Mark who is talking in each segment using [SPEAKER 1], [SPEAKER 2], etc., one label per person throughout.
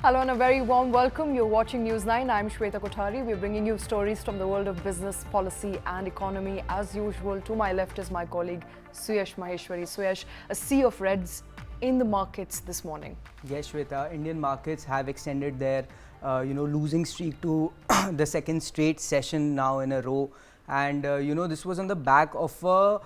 [SPEAKER 1] Hello and a very warm welcome. You're watching News 9. I'm Shweta Kothari. We're bringing you stories from the world of business, policy and economy. As usual, to my left is my colleague Suyash Maheshwari. Suyash, a sea of reds in the markets this morning.
[SPEAKER 2] Yes, Shweta, Indian markets have extended their losing streak to the second straight session now in a row. And, this was on the back of a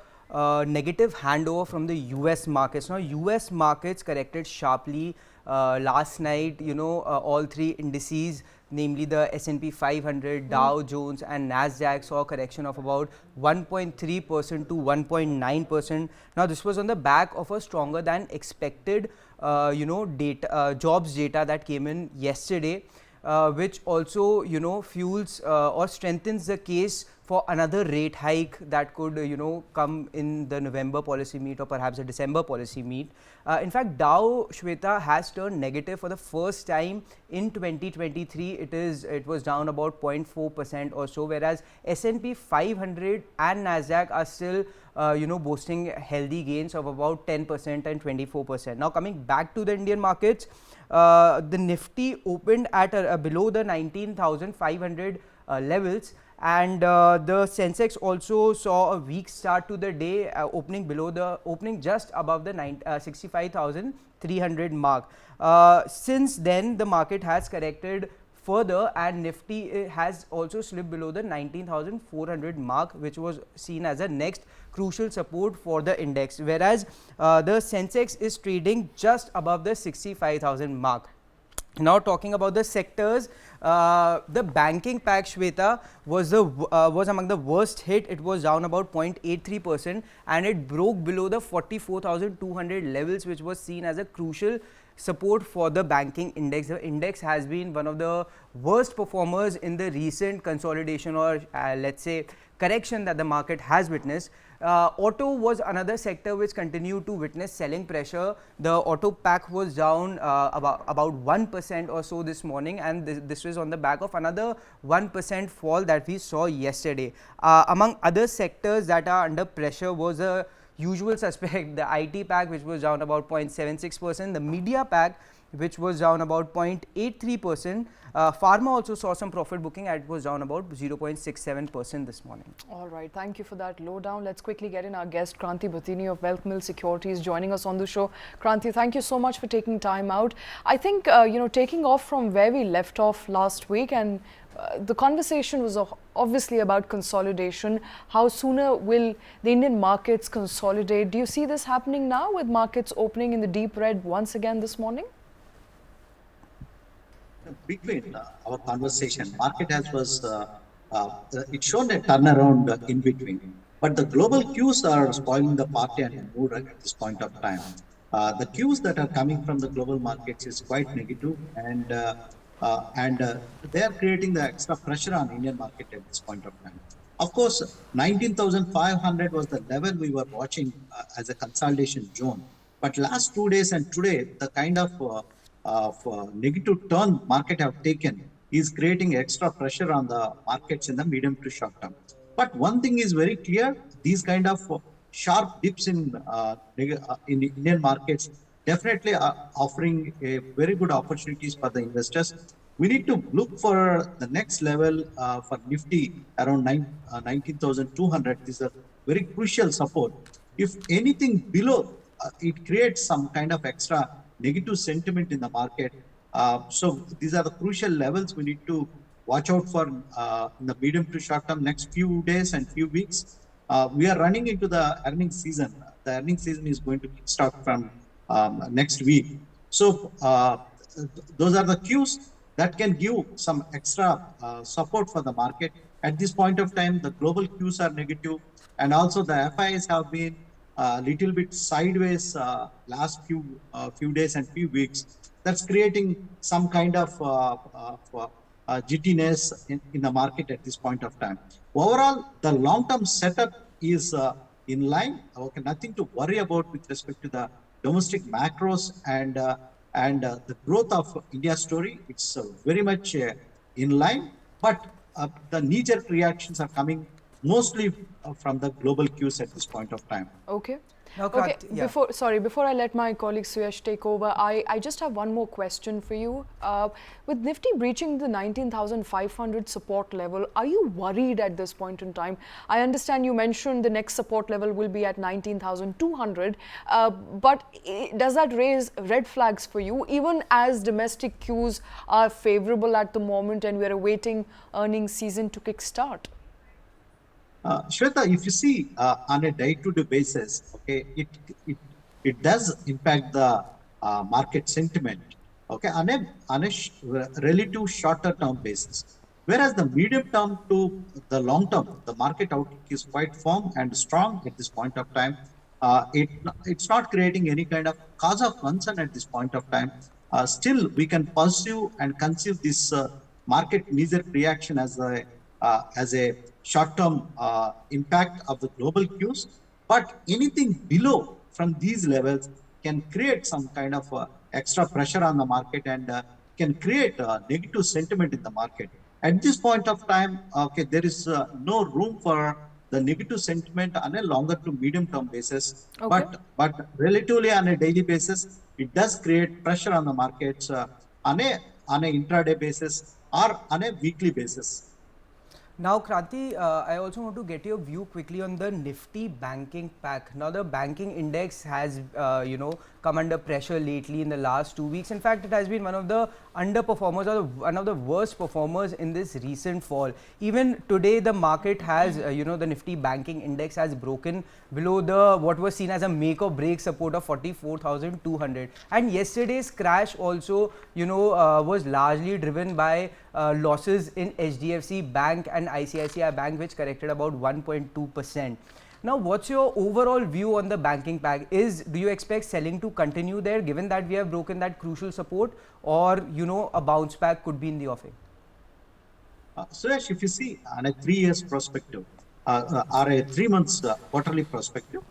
[SPEAKER 2] negative handover from the US markets. Now, US markets corrected sharply last night. All three indices, namely the S&P 500, Dow Jones and Nasdaq, saw a correction of about 1.3% to 1.9%. Now, this was on the back of a stronger than expected jobs data that came in yesterday, which also fuels or strengthens the case for another rate hike that could come in the November policy meet or perhaps the December policy meet. In fact, Dow, Shweta, has turned negative for the first time in 2023. It was down about 0.4% or so, whereas S&P 500 and Nasdaq are still boasting healthy gains of about 10% and 24%. Now, coming back to the Indian markets, the Nifty opened at below the 19,500 levels, and the sensex also saw a weak start to the day, opening just above the 65,300 mark. Since then, the market has corrected further, and Nifty has also slipped below the 19,400 mark, which was seen as a next crucial support for the index, whereas the Sensex is trading just above the 65,000 mark. Now, talking about the sectors, the banking pack, Shweta, was among the worst hit. It was down about 0.83%, and it broke below the 44,200 levels, which was seen as a crucial support for the banking index. The index has been one of the worst performers in the recent consolidation or let's say correction that the market has witnessed. Auto was another sector which continued to witness selling pressure. The auto pack was down about 1% or so this morning, and this was on the back of another 1% fall that we saw yesterday. Among other sectors that are under pressure was a usual suspect, the IT pack, which was down about 0.76%, the media pack, which was down about 0.83%. Pharma also saw some profit booking, and it was down about 0.67% this morning.
[SPEAKER 1] All right, thank you for that lowdown. Let's quickly get in our guest, Kranthi Bathini of WealthMills Securities, joining us on the show. Kranthi, thank you so much for taking time out. I think, taking off from where we left off last week, and the conversation was obviously about consolidation. How sooner will the Indian markets consolidate? Do you see this happening now with markets opening in the deep red once again this morning?
[SPEAKER 3] Between our conversation, market it shown a turnaround in between, but the global cues are spoiling the party and mood at this point of time. The cues that are coming from the global markets is quite negative, and they are creating the extra pressure on Indian market at this point of time. Of course, 19,500 was the level we were watching as a consolidation zone, but last 2 days and today, the kind of negative turn market have taken is creating extra pressure on the markets in the medium to short term. But one thing is very clear: these kind of sharp dips in Indian markets definitely are offering a very good opportunities for the investors. We need to look for the next level for Nifty around 19,200. This is a very crucial support. If anything below, it creates some kind of extra negative sentiment in the market. So these are the crucial levels we need to watch out for in the medium to short term, next few days and few weeks. We are running into the earnings season. The earnings season is going to start from next week. So those are the cues that can give some extra support for the market. At this point of time, the global cues are negative, and also the FIs have been a little bit sideways last few days and few weeks. That's creating some kind of jittiness in the market at this point of time. Overall, the long-term setup is in line. Okay, nothing to worry about with respect to the domestic macros and the growth of India story. It's very much in line, but the knee-jerk reactions are coming mostly from the global cues at this point of time.
[SPEAKER 1] Okay.
[SPEAKER 2] Now,
[SPEAKER 1] Okay,
[SPEAKER 2] Kranthi, yeah.
[SPEAKER 1] before I let my colleague Suyash take over, I just have one more question for you. With Nifty breaching the 19,500 support level, are you worried at this point in time? I understand you mentioned the next support level will be at 19,200, but does that raise red flags for you, even as domestic cues are favorable at the moment and we're awaiting earnings season to kickstart?
[SPEAKER 3] Shweta, if you see on a day-to-day basis, okay, it it does impact the market sentiment, okay, on a relative shorter term basis. Whereas the medium term to the long term, the market outlook is quite firm and strong at this point of time. It's not creating any kind of cause of concern at this point of time. Still, we can pursue and conceive this market knee-jerk reaction as a short-term impact of the global cues, but anything below from these levels can create some kind of extra pressure on the market and can create negative sentiment in the market. At this point of time, okay, there is no room for the negative sentiment on a longer to medium term basis,
[SPEAKER 1] Okay.
[SPEAKER 3] but relatively on a daily basis, it does create pressure on the markets on a intraday basis or on a weekly basis.
[SPEAKER 2] Now, Kranthi, I also want to get your view quickly on the Nifty banking pack. Now, the banking index has, come under pressure lately in the last 2 weeks. In fact, it has been one of the underperformers or one of the worst performers in this recent fall. Even today, the market has, the Nifty banking index has broken below the what was seen as a make or break support of 44,200. And yesterday's crash also, was largely driven by losses in HDFC Bank and ICICI Bank, which corrected about 1.2%. Now, what's your overall view on the banking pack? Do you expect selling to continue there, given that we have broken that crucial support, or a bounce back could be in the offing?
[SPEAKER 3] Suyash, if you see on a 3 years perspective or a 3 months quarterly perspective,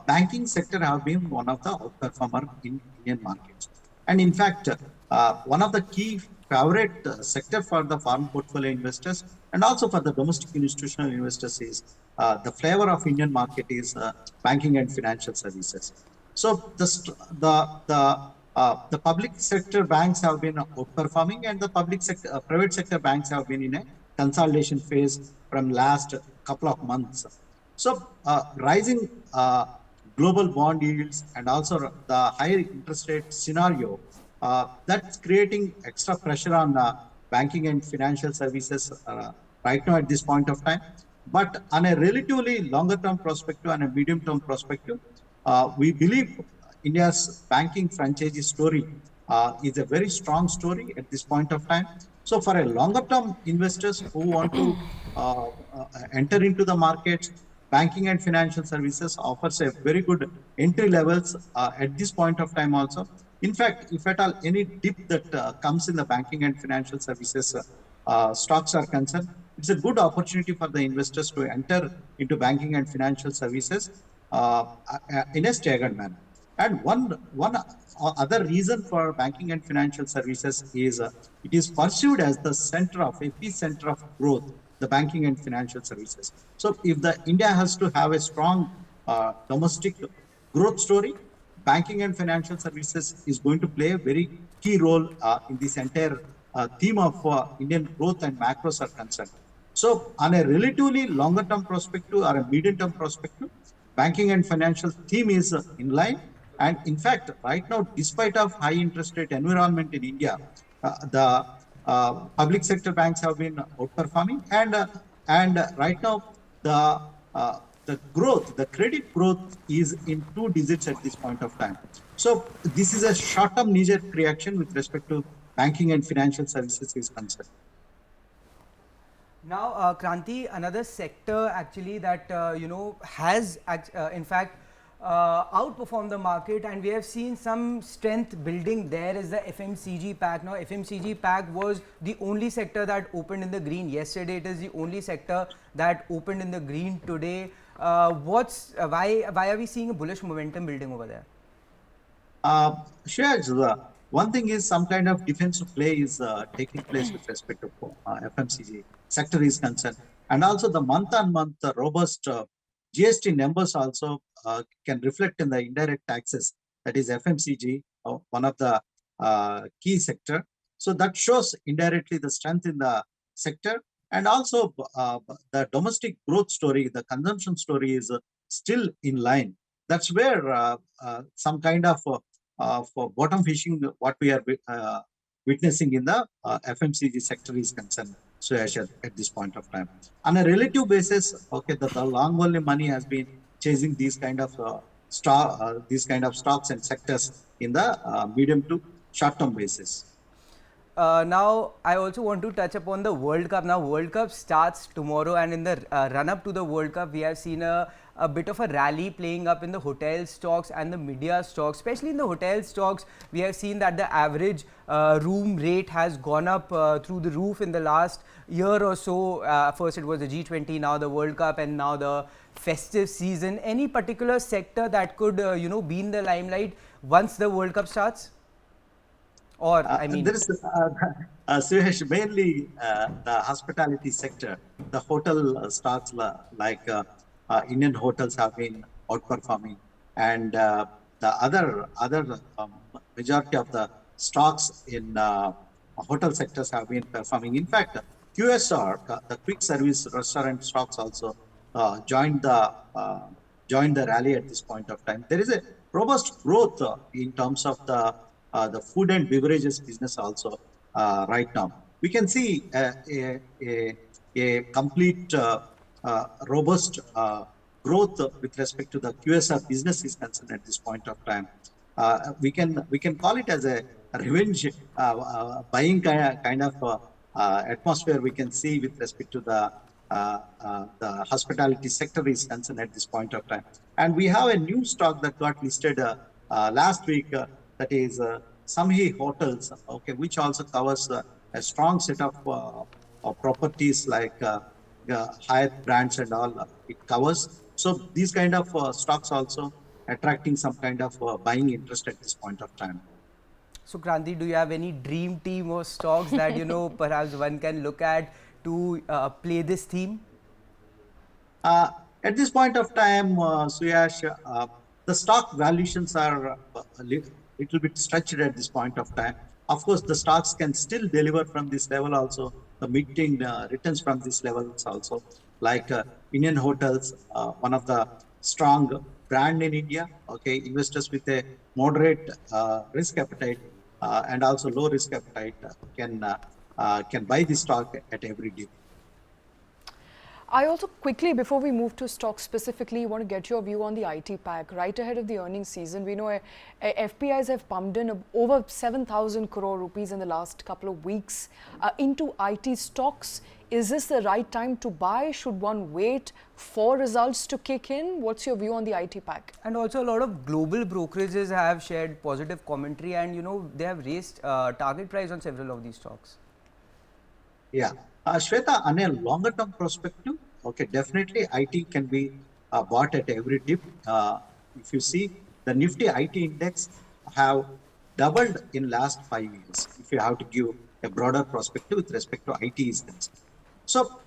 [SPEAKER 3] banking sector have been one of the outperformer in Indian markets. And in fact, one of the key favorite sector for the foreign portfolio investors and also for the domestic institutional investors is the flavor of Indian market is banking and financial services. So the public sector banks have been outperforming, and the private sector banks have been in a consolidation phase from last couple of months. So rising global bond yields and also the higher interest rate scenario that's creating extra pressure on banking and financial services right now at this point of time. But on a relatively longer term perspective and a medium term perspective, we believe India's banking franchise story is a very strong story at this point of time. So for a longer term investors who want to enter into the markets, banking and financial services offers a very good entry levels at this point of time also. In fact, if at all any dip that comes in the banking and financial services stocks are concerned, it's a good opportunity for the investors to enter into banking and financial services in a staggered manner. And one other reason for banking and financial services is it is perceived as the center of epicenter of growth, the banking and financial services. So if the India has to have a strong domestic growth story, banking and financial services is going to play a very key role in this entire theme of Indian growth and macros are concerned. So on a relatively longer term perspective or a medium term perspective, banking and financial theme is in line. And in fact, right now, despite of high interest rate environment in India, the public sector banks have been outperforming, and right now the the credit growth is in 2 digits at this point of time. So this is a short-term knee-jerk reaction with respect to banking and financial services is concerned.
[SPEAKER 2] Now, Kranthi, another sector actually that has in fact outperformed the market, and we have seen some strength building there is the FMCG pack. Now, FMCG pack was the only sector that opened in the green yesterday. It is the only sector that opened in the green today. Why are we seeing a bullish momentum building over there?
[SPEAKER 3] Sure. One thing is some kind of defensive play is taking place with respect to FMCG sector is concerned, and also the month-on-month robust GST numbers also can reflect in the indirect taxes, that is FMCG, one of the key sector. So that shows indirectly the strength in the sector, and also the domestic growth story, the consumption story is still in line. That's where some kind of for bottom fishing, what we are witnessing in the FMCG sector is concerned. So at this point of time, on a relative basis, okay, the long only money has been chasing these kind of stocks and sectors in the medium to short term basis.
[SPEAKER 2] Now, I also want to touch upon the World Cup. Now, World Cup starts tomorrow, and in the run up to the World Cup, we have seen a bit of a rally playing up in the hotel stocks and the media stocks. Especially in the hotel stocks, we have seen that the average room rate has gone up through the roof in the last year or so. First, it was the G20, now the World Cup, and now the festive season. Any particular sector that could, be in the limelight once the World Cup starts? Or, I mean,
[SPEAKER 3] there is Suyash, mainly the hospitality sector, the hotel stocks like Indian hotels have been outperforming, and the other majority of the stocks in hotel sectors have been performing. In fact, QSR, the quick service restaurant stocks also joined the rally at this point of time. There is a robust growth in terms of the food and beverages business also right now. We can see a complete robust growth with respect to the QSR business is concerned at this point of time. We can call it as a revenge buying kind of atmosphere we can see with respect to the hospitality sector is concerned at this point of time. And we have a new stock that got listed last week, that is Samhi Hotels, okay, which also covers a strong set of properties like Hyatt brands and all it covers. So these kind of stocks also attracting some kind of buying interest at this point of time.
[SPEAKER 2] so, Kranthi, do you have any dream team or stocks that perhaps one can look at to play this theme?
[SPEAKER 3] Uh, at this point of time, Suyash, the stock valuations are a little bit stretched at this point of time. Of course, the stocks can still deliver from this level also, the mid-teen returns from these levels also, like Indian hotels, one of the strong brand in India, okay, investors with a moderate risk appetite and also low risk appetite can buy this stock at every dip.
[SPEAKER 1] I also quickly, before we move to stocks specifically, want to get your view on the IT pack. Right ahead of the earnings season, we know FPIs have pumped in over 7,000 crore rupees in the last couple of weeks into IT stocks. Is this the right time to buy? Should one wait for results to kick in? What's your view on the IT pack?
[SPEAKER 2] And also, a lot of global brokerages have shared positive commentary, and they have raised target price on several of these stocks.
[SPEAKER 3] Yeah. Shweta, on a longer term perspective, okay, definitely IT can be bought at every dip. If you see, the Nifty IT index have doubled in last 5 years, if you have to give a broader perspective with respect to IT is concerned. So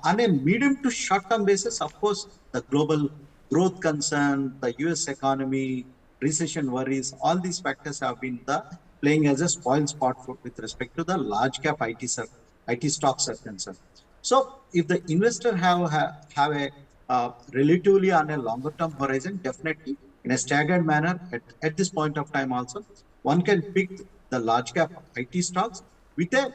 [SPEAKER 3] on a medium to short term basis, of course, the global growth concern, the US economy, recession worries, all these factors have been playing as a spoil spot with respect to the large cap IT stocks are concerned. So if the investor have a relatively on a longer term horizon, definitely in a staggered manner at this point of time also, one can pick the large cap IT stocks with a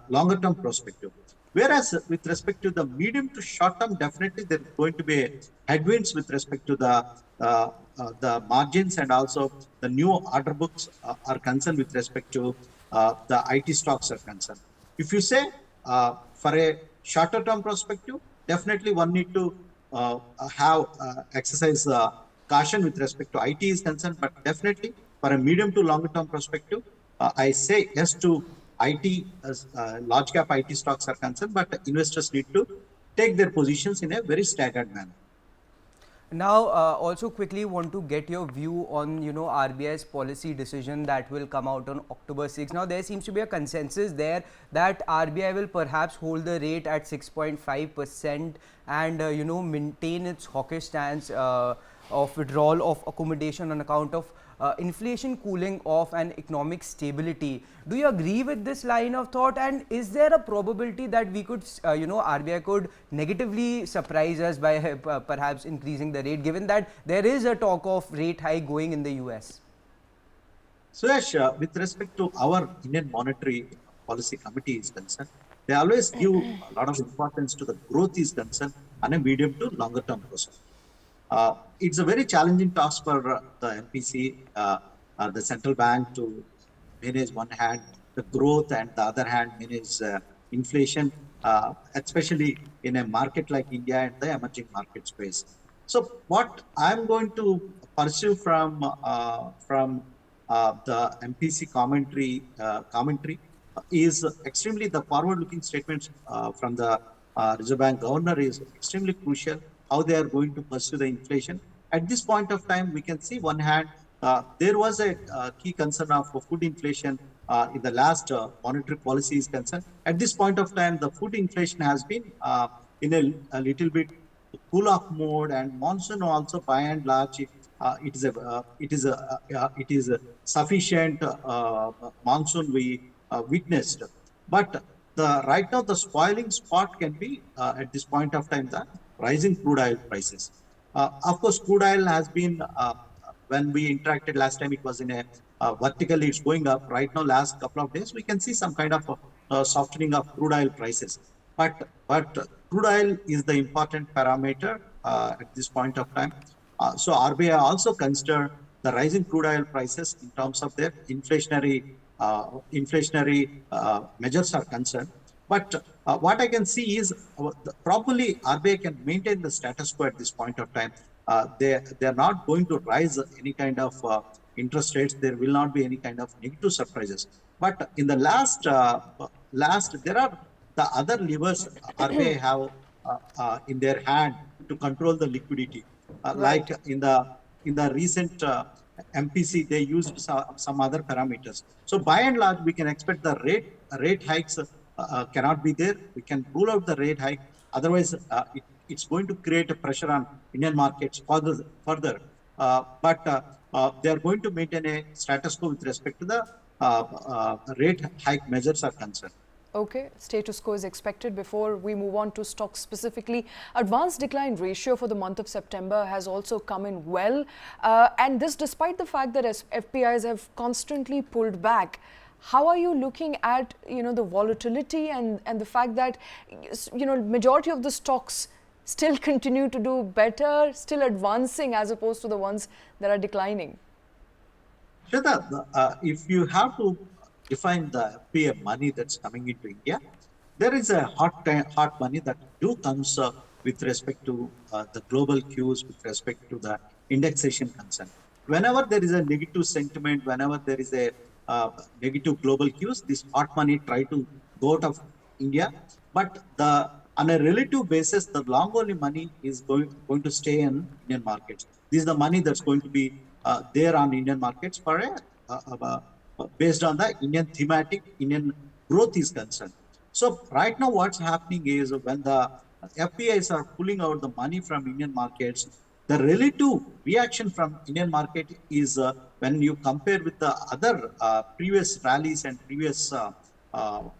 [SPEAKER 3] longer term perspective. Whereas with respect to the medium to short term, definitely there is going to be headwinds with respect to the margins, and also the new order books are concerned with respect to the IT stocks are concerned. If you say for a shorter term perspective, definitely one need to have exercise caution with respect to IT is concerned, but definitely for a medium to longer term perspective, I say yes to IT as large cap IT stocks are concerned, but investors need to take their positions in a very staggered manner.
[SPEAKER 2] Now, also quickly want to get your view on, RBI's policy decision that will come out on October 6th. Now, there seems to be a consensus there that RBI will perhaps hold the rate at 6.5% and, maintain its hawkish stance of withdrawal of accommodation on account of inflation cooling off and economic stability. Do you agree with this line of thought? And is there a probability that we could, RBI could negatively surprise us by perhaps increasing the rate, given that there is a talk of rate hike going in the US?
[SPEAKER 3] Suyash, with respect to our Indian Monetary Policy Committee is concerned, they always give a lot of importance to the growth is concerned on a medium to longer term perspective. It's a very challenging task for the MPC, the central bank, to manage one hand the growth and the other hand manage inflation, especially in a market like India and the emerging market space. So what I'm going to pursue from the MPC commentary is extremely the forward-looking statements from the Reserve Bank governor is extremely crucial. How they are going to pursue the inflation at this point of time, we can see one hand there was a key concern of food inflation in the last monetary policy is concerned. At this point of time, the food inflation has been in a little bit cool off mode, and monsoon also by and large it is a sufficient monsoon we witnessed. But the right now the spoiling spot can be at this point of time the rising crude oil prices. Of course, crude oil has been when we interacted last time, it was in a vertically it's going up. Right now, last couple of days, we can see some kind of softening of crude oil prices. But crude oil is the important parameter at this point of time. So RBI also consider the rising crude oil prices in terms of their inflationary measures are concerned. But what I can see is probably RBI can maintain the status quo at this point of time. They are not going to rise any kind of interest rates. There will not be any kind of negative surprises. But in the last there are the other levers RBI have in their hand to control the liquidity. Like in the recent MPC, they used some other parameters. So by and large, we can expect the rate hikes cannot be there. We can rule out the rate hike. Otherwise, it's going to create a pressure on Indian markets further. But they are going to maintain a status quo with respect to the rate hike measures are concerned.
[SPEAKER 1] Okay, status quo is expected. Before we move on to stocks specifically, advanced decline ratio for the month of September has also come in well, and this despite the fact that FPIs have constantly pulled back. How are you looking at the volatility and the fact that majority of the stocks still continue to do better, still advancing as opposed to the ones that are declining?
[SPEAKER 3] Shweta, if you have to define the FPI money that's coming into India, there is a hot money that comes with respect to the global cues, with respect to the indexation concern. Whenever there is a negative sentiment, whenever there is a negative global cues, this hot money try to go out of India. But on a relative basis, the long only money is going to stay in Indian markets. This is the money that's going to be there on Indian markets for based on the Indian thematic, Indian growth is concerned. So right now what's happening is when the FPIs are pulling out the money from Indian markets, the relative reaction from Indian market is when you compare with the other previous rallies and previous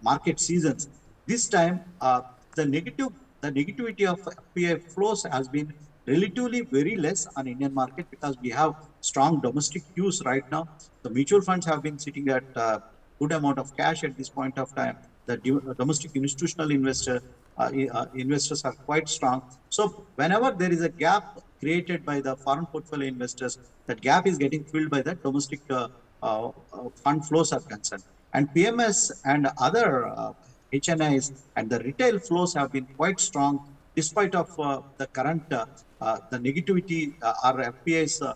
[SPEAKER 3] market seasons. This time, the negativity of FPI flows has been relatively very less on Indian market because we have strong domestic cues right now. The mutual funds have been sitting at a good amount of cash at this point of time. The domestic institutional investors are quite strong. So whenever there is a gap created by the foreign portfolio investors, that gap is getting filled by the domestic fund flows are concerned. And PMS and other HNIs and the retail flows have been quite strong despite of the current the negativity our FPIs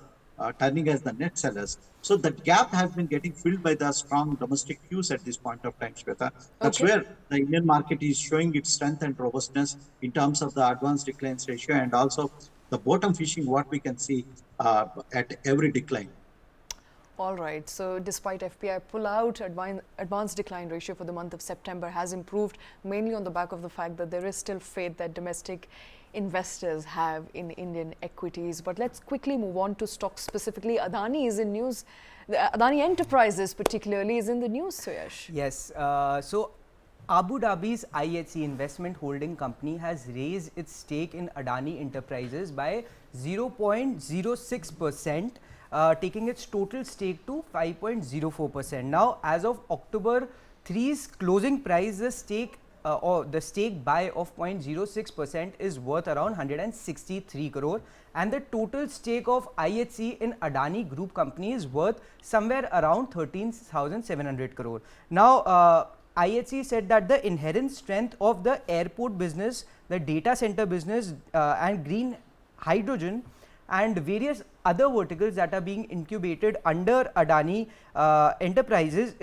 [SPEAKER 3] turning as the net sellers. So that gap has been getting filled by the strong domestic cues at this point of time, Shweta. That's where the Indian market is showing its strength and robustness in terms of the advanced declines ratio and also the bottom fishing what we can see at every decline.
[SPEAKER 1] All right. So despite FPI pull-out, advanced decline ratio for the month of September has improved, mainly on the back of the fact that there is still faith that domestic investors have in Indian equities. But let's quickly move on to stocks specifically. Adani is in news. Adani Enterprises particularly is in the news, Suyash.
[SPEAKER 2] Yes. So Abu Dhabi's IHC investment holding company has raised its stake in Adani Enterprises by 0.06%. Taking its total stake to 5.04%. Now, as of October 3's closing price, the stake buy of 0.06% is worth around 163 crore, and the total stake of IHC in Adani Group company is worth somewhere around 13,700 crore. Now, IHC said that the inherent strength of the airport business, the data center business, and green hydrogen and various other verticals that are being incubated under Adani Enterprises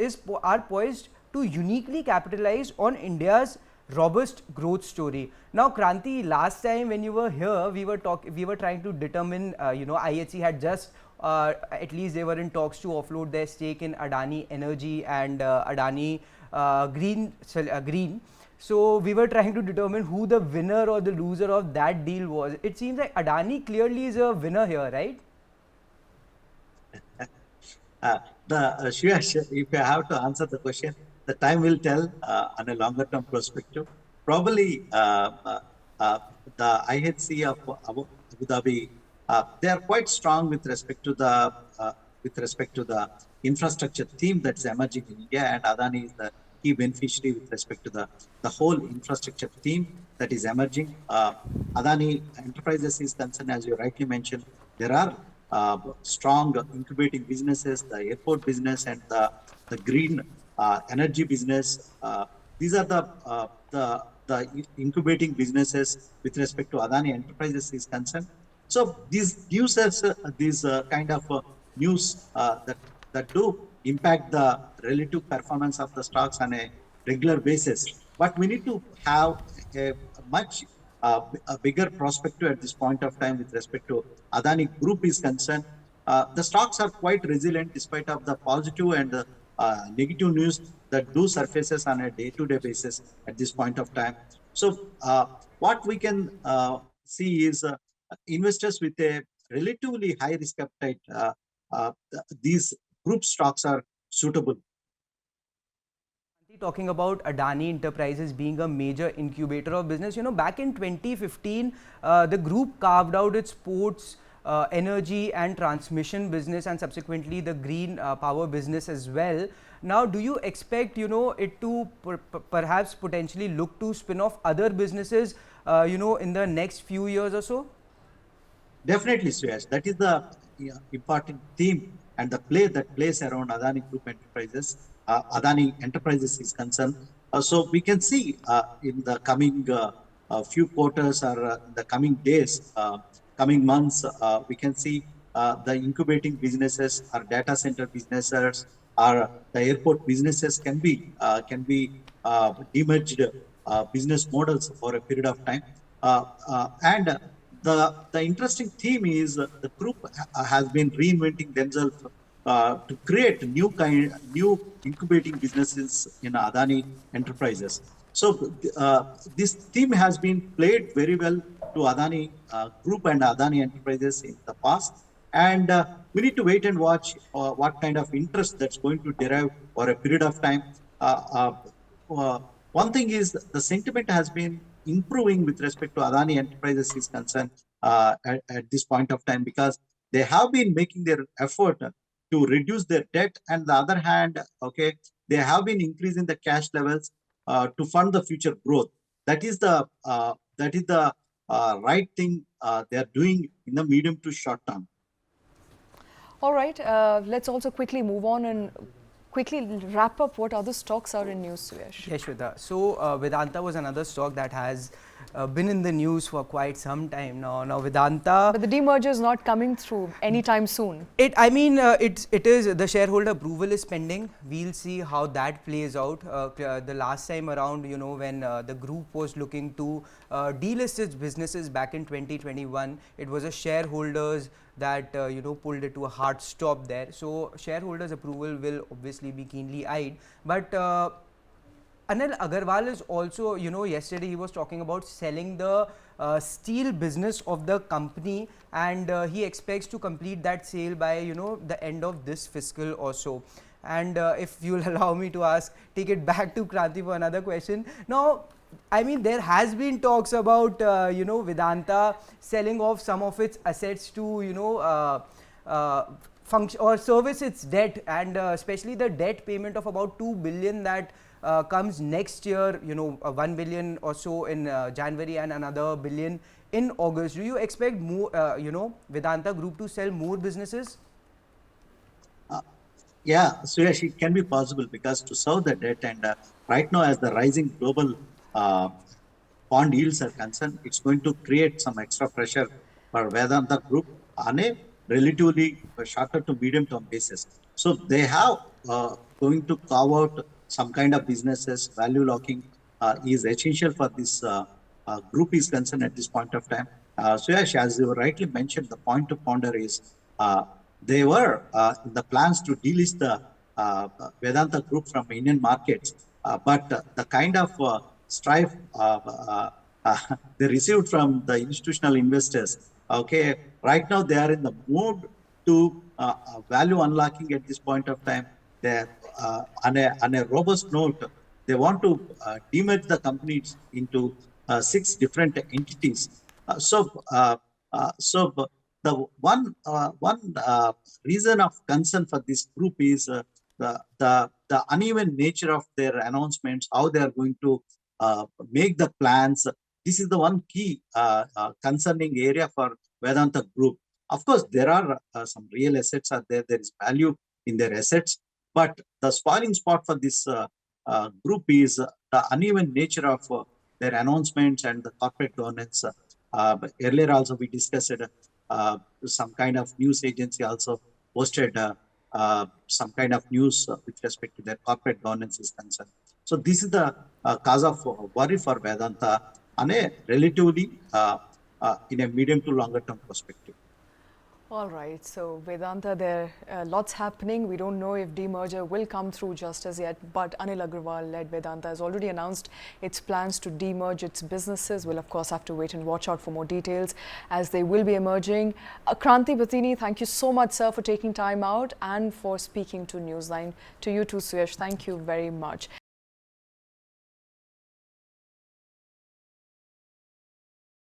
[SPEAKER 2] are poised to uniquely capitalize on India's robust growth story. Now, Kranthi, last time when you were here, we were trying to determine, IHC had just at least they were in talks to offload their stake in Adani Energy and Adani Green. So we were trying to determine who the winner or the loser of that deal was. It seems like Adani clearly is a winner here, right?
[SPEAKER 3] Suyash, if I have to answer the question, the time will tell on a longer term perspective. Probably the IHC of Abu Dhabi, they are quite strong with respect to the infrastructure theme that's emerging in India, and Adani is the key beneficiary with respect to the whole infrastructure theme that is emerging. Adani Enterprises is concerned, as you rightly mentioned, there are strong incubating businesses, the airport business and the green energy business. These are the incubating businesses with respect to Adani Enterprises is concerned. So this gives us these kind of news that do impact the relative performance of the stocks on a regular basis. But we need to have a much a bigger perspective at this point of time with respect to Adani Group is concerned. The stocks are quite resilient despite of the positive and negative news that do surfaces on a day-to-day basis at this point of time. So what we can see is investors with a relatively high risk appetite, these group stocks are suitable.
[SPEAKER 2] Talking about Adani Enterprises being a major incubator of business, back in 2015, the group carved out its ports, energy and transmission business, and subsequently the green power business as well. Now, do you expect, it to perhaps potentially look to spin off other businesses, in the next few years or so?
[SPEAKER 3] Definitely, Suyash. That is the important theme and the play that plays around Adani Group Enterprises. Adani Enterprises is concerned. So we can see in the coming few quarters or the coming days, coming months, we can see the incubating businesses or data center businesses or the airport businesses can be demerged business models for a period of time. And the interesting theme is the group has been reinventing themselves to create new incubating businesses in Adani Enterprises. So this theme has been played very well to Adani Group and Adani Enterprises in the past, and we need to wait and watch what kind of interest that's going to derive for a period of time. One thing is the sentiment has been improving with respect to Adani Enterprises is concerned at this point of time, because they have been making their effort to reduce their debt, and the other hand, okay, they have been increasing the cash levels to fund the future growth. That is the right thing they are doing in the medium to short term.
[SPEAKER 1] All right, let's also quickly move on and quickly wrap up what other stocks are in news, Suyash.
[SPEAKER 2] Yes, Shweta. So Vedanta was another stock that has been in the news for quite some time now. Now Vedanta,
[SPEAKER 1] But the demerger is not coming through anytime soon.
[SPEAKER 2] it is the shareholder approval is pending. We'll see how that plays out. The last time around, you know, when the group was looking to delist its businesses back in 2021, it was a shareholders that you know, pulled it to a hard stop there. So shareholders approval will obviously be keenly eyed, but Anil Agarwal is also, you know, yesterday he was talking about selling the steel business of the company, and he expects to complete that sale by, you know, the end of this fiscal or so. And if you'll allow me to ask, take it back to Kranthi for another question. Now, I mean, there has been talks about, you know, Vedanta selling off some of its assets to, you know, function or service its debt, and especially the debt payment of about 2 billion that comes next year, you know, 1 billion or so in January and another billion in August. Do you expect more, you know, Vedanta Group to sell more businesses?
[SPEAKER 3] Yeah, Suyash, it can be possible because to serve the debt and right now as the rising global uh, bond yields are concerned, it's going to create some extra pressure for Vedanta Group on a relatively shorter to medium term basis. So they have going to carve out some kind of businesses. Value locking is essential for this group is concerned at this point of time. Suyash, as you rightly mentioned, the point to ponder is they were in the plans to delist the Vedanta Group from Indian markets, but the kind of strife they received from the institutional investors. Okay, right now they are in the mood to value unlocking at this point of time. They on a robust note, they want to demerge the companies into 6 different entities. So the one reason of concern for this group is the uneven nature of their announcements, how they are going to make the plans. This is the one key concerning area for Vedanta Group. Of course, there are some real assets are there. There is value in their assets, but the spoiling spot for this group is the uneven nature of their announcements and the corporate governance. Earlier also we discussed some kind of news agency also posted some kind of news with respect to their corporate governance is concerned. So this is the cause of worry for Vedanta on a relatively in a medium to longer term perspective.
[SPEAKER 1] All right, so Vedanta, there lots happening. We don't know if demerger will come through just as yet, but Anil Agarwal-led Vedanta has already announced its plans to demerge its businesses. We'll of course have to wait and watch out for more details as they will be emerging. Kranthi, Bathini, thank you so much, sir, for taking time out and for speaking to Newsline. To you too, Suyash, thank you very much.